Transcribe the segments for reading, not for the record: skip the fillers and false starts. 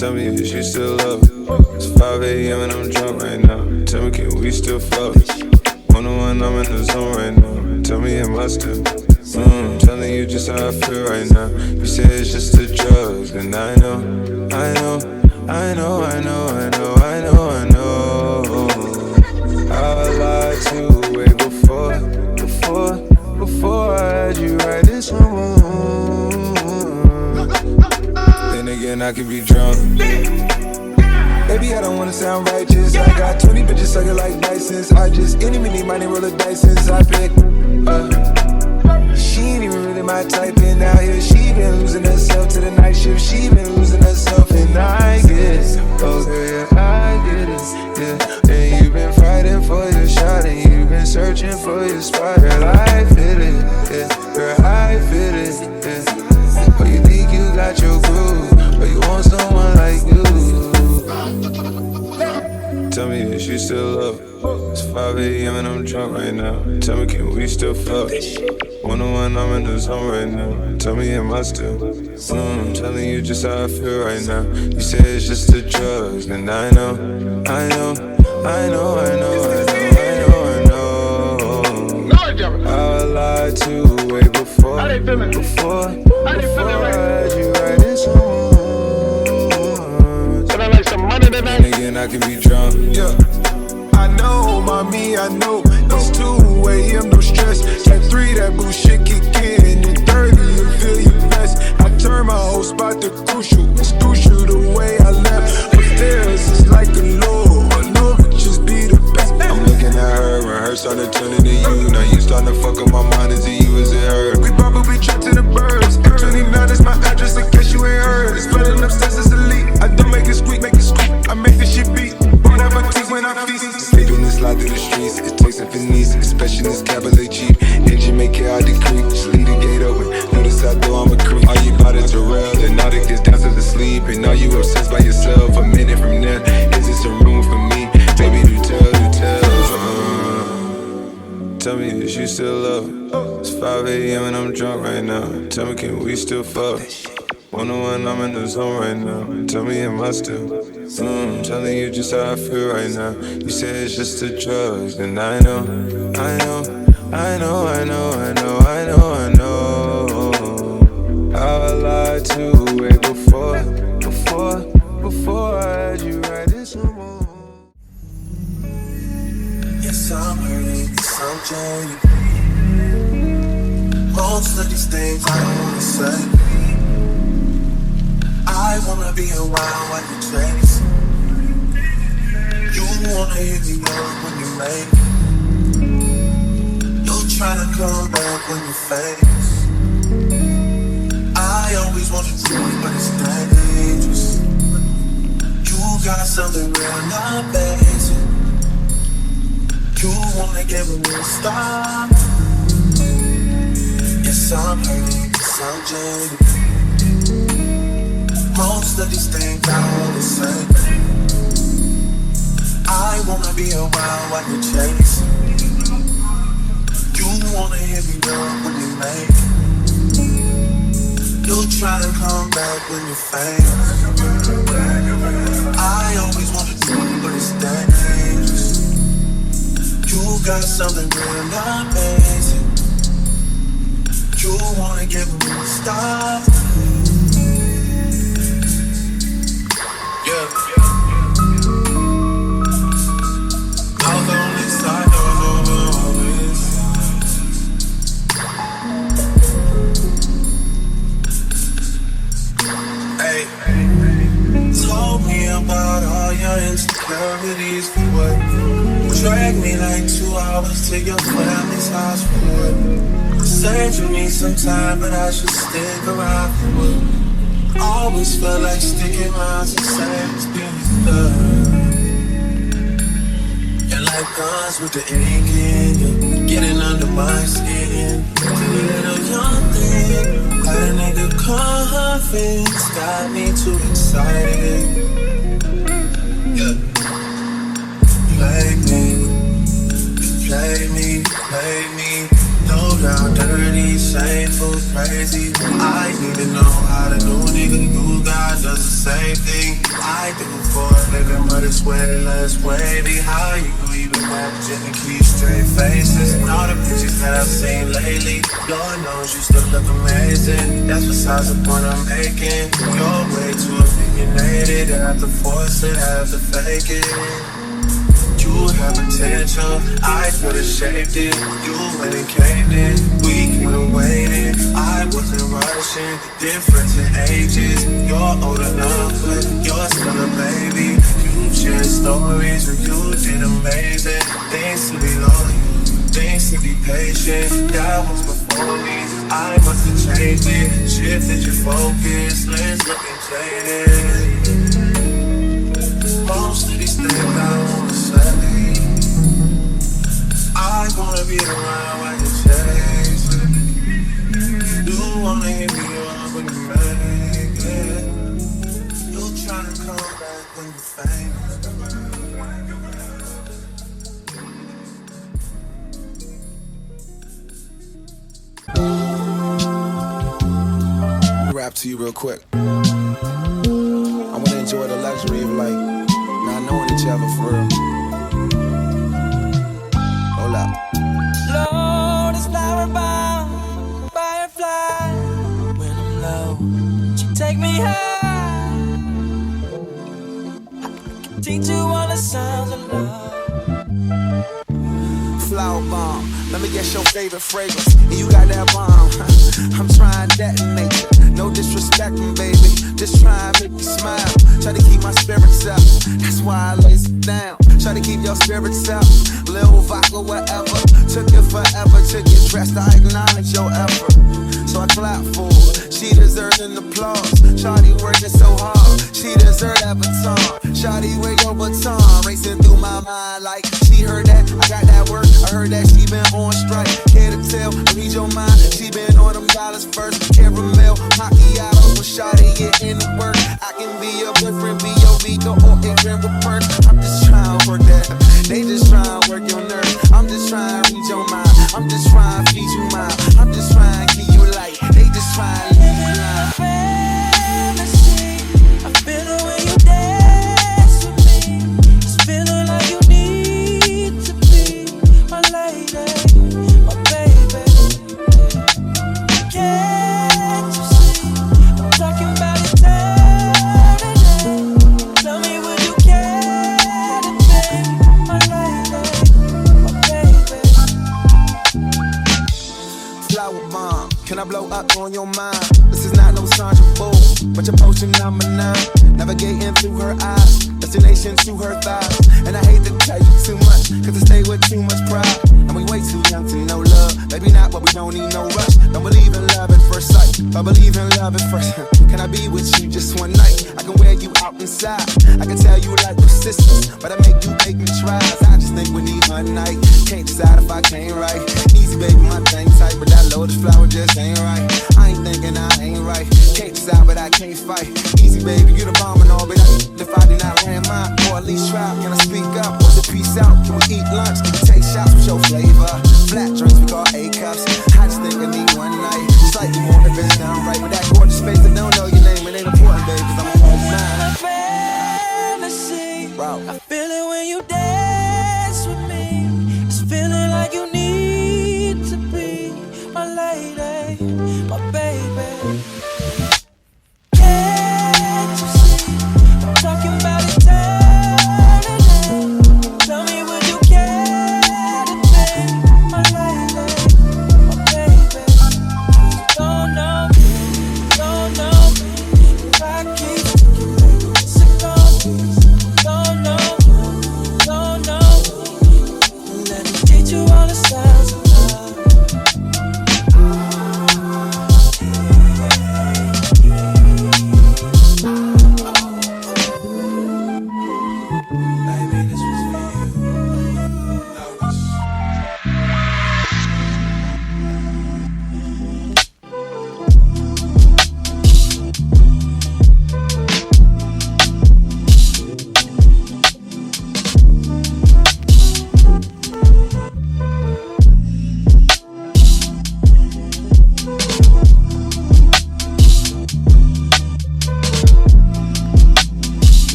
Tell me if you still love it. It's 5 a.m. and I'm drunk right now. Tell me, can we still fuck? One-on-one, I'm in the zone right now. Tell me, am I still? Telling you just how I feel right now. You say it's just the drugs, and I know. I lied to you way before I had you right this moment. Then again, I could be drunk. Baby, I don't wanna sound righteous. I got 20 bitches sucking like license. I just any money roll a dice since I pick. She ain't even really my type, and out here she been losing herself to the night shift. She been losing herself, and I get it. Oh girl, yeah, I get it. Yeah, and you been fighting for your shot, and you been searching for your spot. Girl, I feel it. Yeah, girl, I feel it. Yeah. Oh, you think you got your groove, but you want someone like you. Tell me if you still love it. It's 5 a.m. and I'm drunk right now. Tell me, can we still fuck? One-on-one, I'm in the zone right now. Tell me, am I still? Telling you just how I feel right now. You say it's just the drugs, and I know. I lied to you way before. How they feeling? Before I had you right this moment. Feeling like some money tonight. And again, I can be drunk. Yeah. I know, mommy, I know. It's 2 a.m., no stress. At 3, that bullshit kick in. At 30, you feel your best. I turn my whole spot to crucial. It's crucial the way I left. But theirs is like a law. I know it just be the best. I'm looking at her and her started turning to you. Now you starting to fuck up my mind. Is it you, is it her? We probably trapped in the birds. F29 is my address in case you ain't heard. It's flooding upstairs, it's elite. I don't make it squeak, I make this shit beat. Whatever teeth when I feast. They doing this slide through the streets. It takes a finesse, especially this cabaret cheap. Engine make it hard to creep. Just leave the gate open. Notice I know I'm a creep. Are you about to Terrell? The Nautic is down to the sleep. And are you obsessed by yourself? A minute from there, is this a room for me? Baby, do tell. Tell me if you still love it. It's 5 a.m. and I'm drunk right now. Tell me, can we still fuck? One-on-one, I'm in the zone right now. Tell me, am I still? Telling you just how I feel right now. You say it's just the drugs, and I know. I lied to you way before I had you right this moment. Yes, I'm hurting, yes, I'm jaded. Most of these things I don't wanna say. I wanna be around when you chase. You wanna hit me up when you make. You tryna come back when you face. I always wanted to, but it's dangerous. You got something real, not basic. You wanna give me a stop. Yes, I'm hurting, yes, I'm jaded. Most of these things I don't wanna say. I wanna be around while you chase. You wanna hear me up when you make. You try to come back when you fail. I always wanted to, but it's dangerous. You got something real amazing. You wanna give me a stop. Yeah. I'll go on this side doors over always. Hey, told me about all your insecurities for what? Drag me like 2 hours to your family's house for what? Said you need some time, but I should stick around for what? Always felt like sticking around to save this being love. And like guns with the ink in you, getting under my skin. The little young thing, got a nigga confidence, got me too excited. Yeah. Play me. No doubt, dirty, shameful, crazy. I need to know how the new nigga you got does the same thing. I do for a living, but it's way less wavy. How you even managing to keep straight faces? And all the pictures that I've seen lately, Lord knows you still look amazing. That's besides the point I'm making. You're way too opinionated. I have to force it, I have to fake it. You have potential, I could've shaped it. You went and caved in, we could've waited. I wasn't rushing, difference in ages. You're old enough, but you're still a baby. You share stories where you did amazing. Things to be loyal, things to be patient. That was before me, I must have changed it. Shifted your focus, lens looking jaded. Most of these things I wanna say, I wanna be around while you chase it. You wanna hit me up when you make it. You tryna come back when you famous. Rap to you real quick. I wanna enjoy the luxury of like not knowing each other for real. Hold up. Lord, it's flower bound, firefly. When I'm low, she take me high. I can teach you all the sounds of love. Flower bomb, let me guess your favorite fragrance. And you got that bomb. I'm trying detonate you. No disrespecting, baby. Just try and make you smile. Try to keep my spirits up. That's why I lace it down. Try to keep your spirits up. Lil vodka, whatever. Took it forever to get dressed. I acknowledge your effort, so I clap for her. She deserves an applause. Shawty working so hard. She deserves that baton. Shawty, where your baton? Racing through my mind like she heard that. I got that work. I heard that she been on strike. Care to tell? I read your mind. She been on them dollars first. Caramel, macchiato. When Shawty get in the work, I can be your boyfriend, be your Vika or a grand perk. I'm just trying to work that. They just trying to work your nerves. I'm just trying to read your mind. I'm just trying to feed you mine. I'm just trying to keep you light. They just trying to leave you blind. Fantasy, I feel it when you dance with me. It's feeling like you need to be my lady, my baby. Can't you see? I'm talking about eternity. Tell me, would you care to be my lady, my baby? Flower bomb, can I blow up on your mind? This is not no Sandra Bullock, but your potion number 9. Navigating through her eyes, destination to her thighs. And I hate to tell you too much, cause I stay with too much pride. And we way too young to know love. Maybe not, but we don't need no rush. Don't believe in love at first sight, but believe in love at first. Can I be with you just one night? I can wear you out inside. I can tell you like persistence, but I make me try. I just think we need one night. Can't decide if I can't right. Easy baby, my thing tight, but that lotus flower just ain't right. I ain't thinking I ain't right. Can't decide, but I can't fight. Easy baby, you the bomb and all, but if I do not land mine, or at least try, can I speak up? Was it peace out? Can we eat lunch? Can we take shots with your flavor? Flat drinks we call A-cups. I just think I need one night. Slightly more if it's done right, but that gorgeous face that don't know your name, it ain't important, baby, cause I'm a whole nine. Fantasy, Wow. I feel it when you dance with me. It's feeling like you need to be my lady, my baby. Yeah.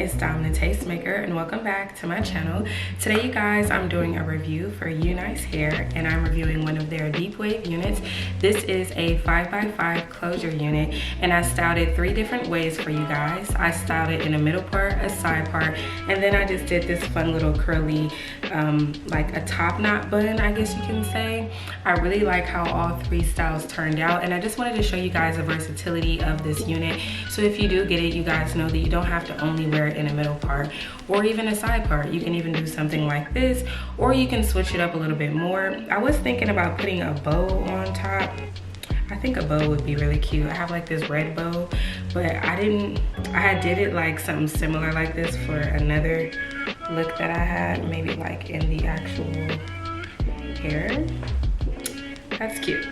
it's Dom the Tastemaker, and welcome back to my channel. Today, you guys, I'm doing a review for UNICE hair, and I'm reviewing one of their deep wave units. This is a 5x5 closure unit, and I styled it 3 different ways for you guys. I styled it in a middle part, a side part, and then I just did this fun little curly, like a top knot bun, I guess you can say. I really like how all 3 styles turned out, and I just wanted to show you guys the versatility of this unit. So if you do get it, you guys know that you don't have to only wear it in a middle part or even a side part. You can even do something like this, or you can switch it up a little bit more. I was thinking about putting a bow on top. I think a bow would be really cute. I have like this red bow, but I did it like something similar like this for another look that I had, maybe like in the actual hair. That's cute.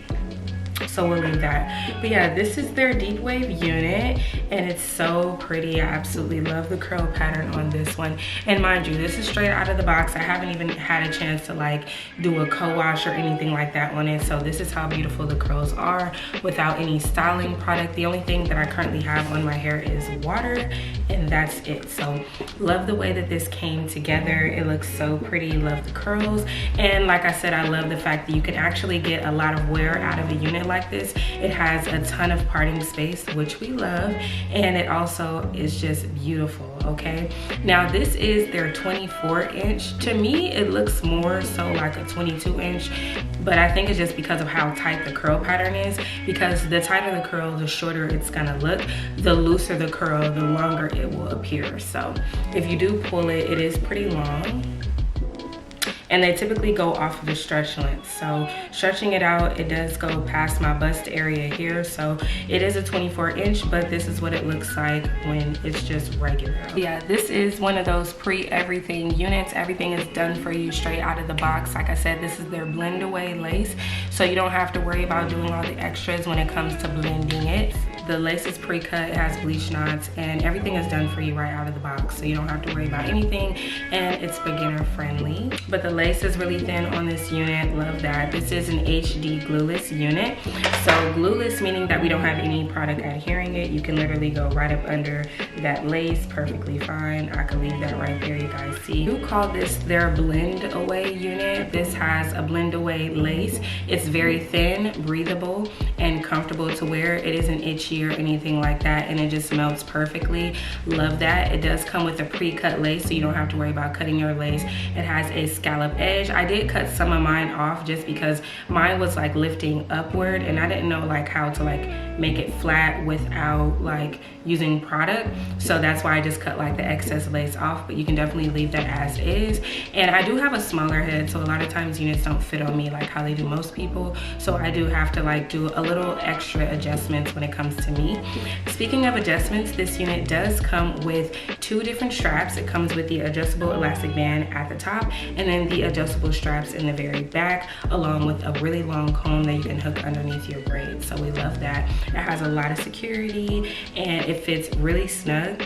So we'll leave that. But yeah, this is their deep wave unit, and it's so pretty. I absolutely love the curl pattern on this one. And mind you, this is straight out of the box. I haven't even had a chance to like do a co-wash or anything like that on it. So this is how beautiful the curls are without any styling product. The only thing that I currently have on my hair is water, and that's it. So love the way that this came together. It looks so pretty. Love the curls. And like I said, I love the fact that you can actually get a lot of wear out of a unit like this. It has a ton of parting space, which we love, and it also is just beautiful. Okay, now this is their 24-inch. To me, it looks more so like a 22-inch, but I think it's just because of how tight the curl pattern is, because the tighter the curl, the shorter it's gonna look. The looser the curl, the longer it will appear. So if you do pull it, it is pretty long. And they typically go off of the stretch length. So stretching it out, it does go past my bust area here. So it is a 24-inch, but this is what it looks like when it's just regular. Yeah, this is one of those pre-everything units. Everything is done for you straight out of the box. Like I said, this is their blend away lace. So you don't have to worry about doing all the extras when it comes to blending it. The lace is pre-cut, it has bleach knots, and everything is done for you right out of the box. So you don't have to worry about anything, and it's beginner friendly. But the lace is really thin on this unit, love that. This is an HD glueless unit. So glueless meaning that we don't have any product adhering it. You can literally go right up under that lace, perfectly fine. I could leave that right there, you guys see. We call this their blend away unit. This has a blend away lace. It's very thin, breathable, and comfortable to wear. It isn't itchy or anything like that, and it just melts perfectly. Love that. It does come with a pre-cut lace, so you don't have to worry about cutting your lace. It has a scallop edge. I did cut some of mine off just because mine was like lifting upward, and I didn't know like how to like make it flat without like using product. So that's why I just cut like the excess lace off, but you can definitely leave that as is. And I do have a smaller head, so a lot of times units don't fit on me like how they do most people. So I do have to like do a little extra adjustments when it comes to me. Speaking of adjustments, this unit does come with 2 different straps. It comes with the adjustable elastic band at the top, and then the adjustable straps in the very back, along with a really long comb that you can hook underneath your braids. So we love that. It has a lot of security, and it fits really snug.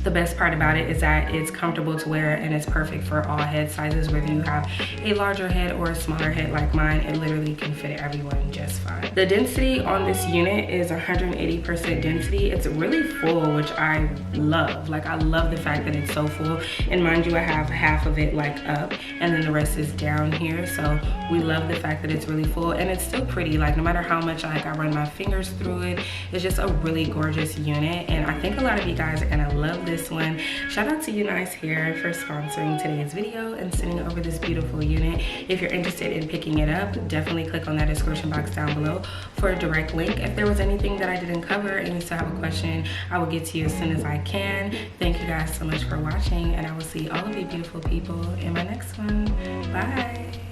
The best part about it is that it's comfortable to wear, and it's perfect for all head sizes, whether you have a larger head or a smaller head like mine. It literally can fit everyone just fine. The density on this unit is 180% density. It's really full, which I love. Like, I love the fact that it's so full. And mind you, I have half of it like up, and then the rest is down here. So we love the fact that it's really full, and it's still pretty. Like, no matter how much like I run my fingers through it, it's just a really gorgeous unit. And I think a lot of you guys are gonna love this one. Shout out to UNICE Hair for sponsoring today's video and sending over this beautiful unit. If you're interested in picking it up, definitely click on that description box down below for a direct link. If there was anything that I didn't cover and you still have a question, I will get to you as soon as I can. Thank you guys so much for watching, and I will see all of you beautiful people in my next one. Bye.